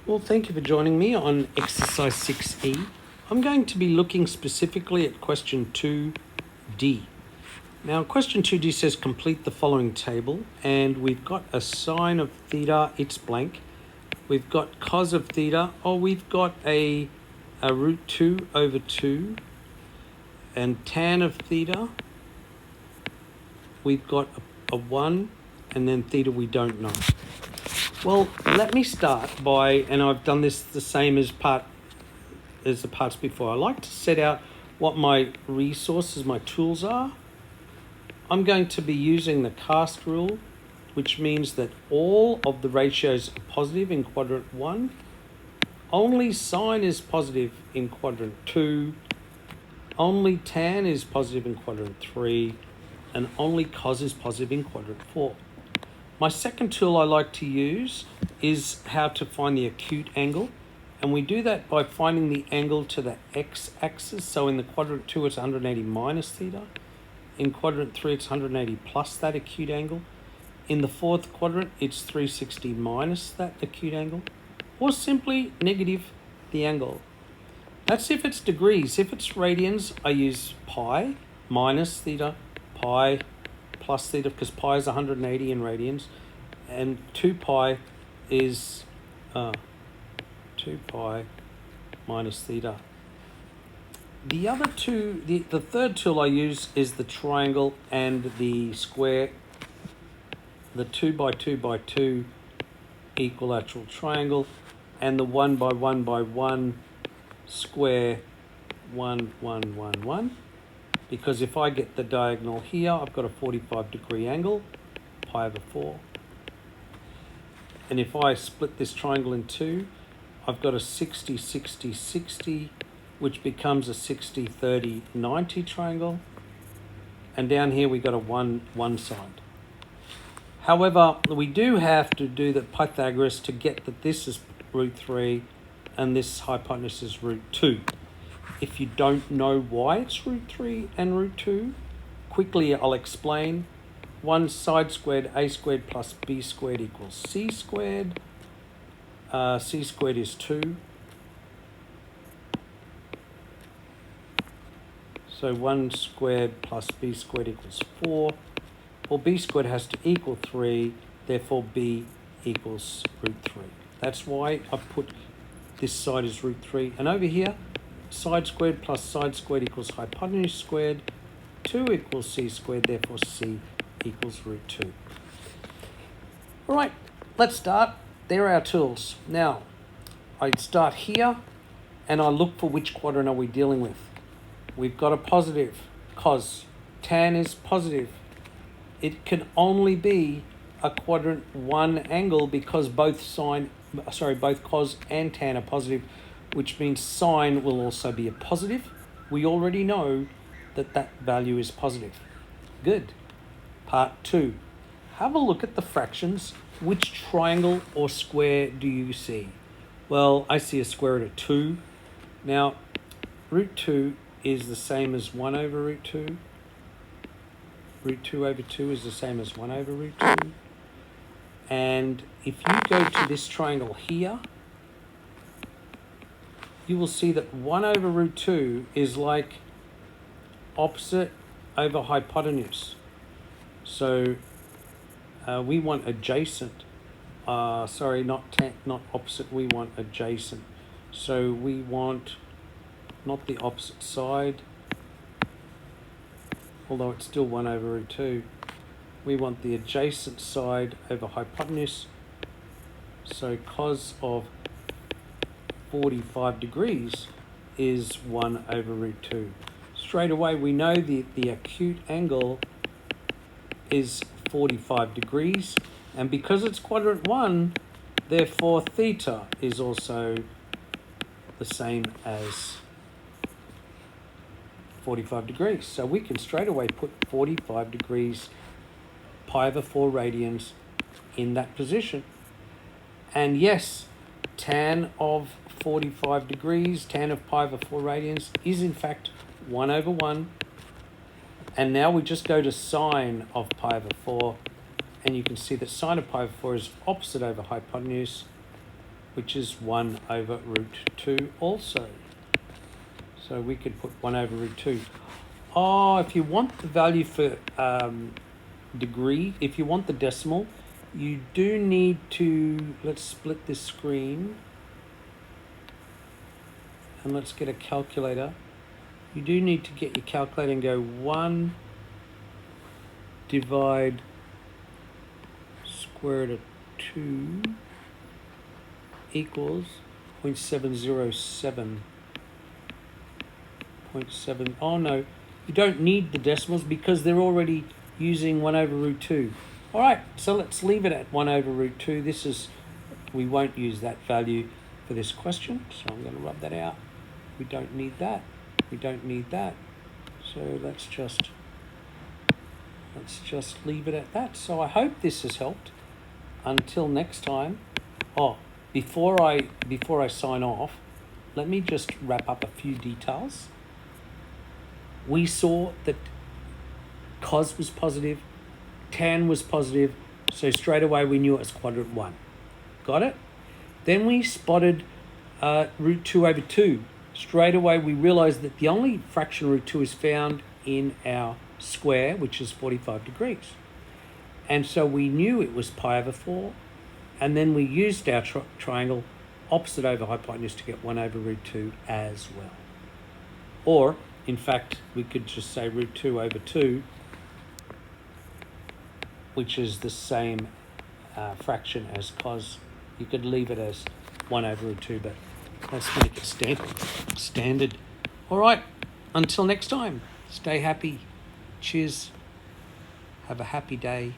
Well, thank you for joining me on exercise 6E. I'm going to be looking specifically at question 2D. Now, question 2D says complete the following table, and we've got a sine of theta, it's blank. We've got cos of theta, we've got a root 2 over 2, and tan of theta, we've got a 1, and then theta we don't know. Well, let me start by, and I've done this the same as the parts before. I like to set out what my resources, my tools are. I'm going to be using the cast rule, which means that all of the ratios are positive in quadrant 1. Only sine is positive in quadrant 2. Only tan is positive in quadrant 3. And only cos is positive in quadrant 4. My second tool I like to use is how to find the acute angle. And we do that by finding the angle to the x-axis. So in the quadrant 2, it's 180 minus theta. In quadrant 3, it's 180 plus that acute angle. In the fourth quadrant, it's 360 minus that acute angle. Or simply negative the angle. That's if it's degrees. If it's radians, I use pi minus theta, pi plus theta, because pi is 180 in radians, and 2 pi is 2 pi minus theta. The other two, the third tool I use is the triangle and the square. The 2 by 2 by 2 equilateral triangle, and the 1 by 1 by 1 square 1, 1, 1, 1. Because if I get the diagonal here, I've got a 45-degree angle, pi over 4. And if I split this triangle in two, I've got a 60, 60, 60, which becomes a 60, 30, 90 triangle. And down here we got a one side. However, we do have to do the Pythagoras to get that this is root 3 and this hypotenuse is root 2. If you don't know why it's root 3 and root 2, quickly I'll explain. 1 side squared, a squared plus b squared equals c squared. C squared is 2. So 1 squared plus b squared equals 4. Well, b squared has to equal 3, therefore b equals root 3. That's why I've put this side as root 3. And over here, side squared plus side squared equals hypotenuse squared. 2 equals c squared, therefore c equals root 2. All right, let's start. There are our tools. Now, I start here and I look for which quadrant are we dealing with. We've got a positive, cos. Tan is positive. It can only be a quadrant 1 angle because both cos and tan are positive, which means sine will also be a positive. We already know that that value is positive. Good. Part 2. Have a look at the fractions. Which triangle or square do you see? Well, I see a square root of 2. Now, root 2 is the same as 1 over root 2. Root 2 over 2 is the same as 1 over root 2. And if you go to this triangle here, you will see that 1 over root 2 is like opposite over hypotenuse. So we want adjacent. Not opposite, we want adjacent. So we want not the opposite side, although it's still 1 over root 2. We want the adjacent side over hypotenuse. So cos of 45 degrees is 1 over root 2. Straight away we know the acute angle is 45 degrees, and because it's quadrant 1, therefore theta is also the same as 45 degrees. So we can straight away put 45 degrees, pi over 4 radians in that position. And yes, tan of 45 degrees, tan of pi over 4 radians is in fact 1 over 1. And now we just go to sine of pi over 4, and you can see that sine of pi over 4 is opposite over hypotenuse. which is 1 over root 2 also. So we could put 1 over root 2. Oh, if you want the value for degree, if you want the decimal, you do need to, let's split this screen and let's get a calculator. You do need to get your calculator and go 1 divide square root of 2 equals 0.707. 0.7, oh no, you don't need the decimals because they're already using 1 over root 2. All right, so let's leave it at 1 over root 2. This is, we won't use that value for this question, so I'm going to rub that out. We don't need that. We don't need that. So let's just leave it at that. So I hope this has helped. Until next time. Oh, before I sign off, let me just wrap up a few details. We saw that cos was positive, tan was positive, so straight away we knew it was quadrant 1. Got it? Then we spotted root 2 over 2. Straight away we realized that the only fraction root 2 is found in our square, which is 45 degrees. And so we knew it was pi over 4, and then we used our triangle opposite over hypotenuse to get 1 over root 2 as well. Or, in fact, we could just say root 2 over 2, which is the same fraction as cos. You could leave it as 1 over root 2, but let's make it standard. All right, until next time, stay happy. Cheers. Have a happy day.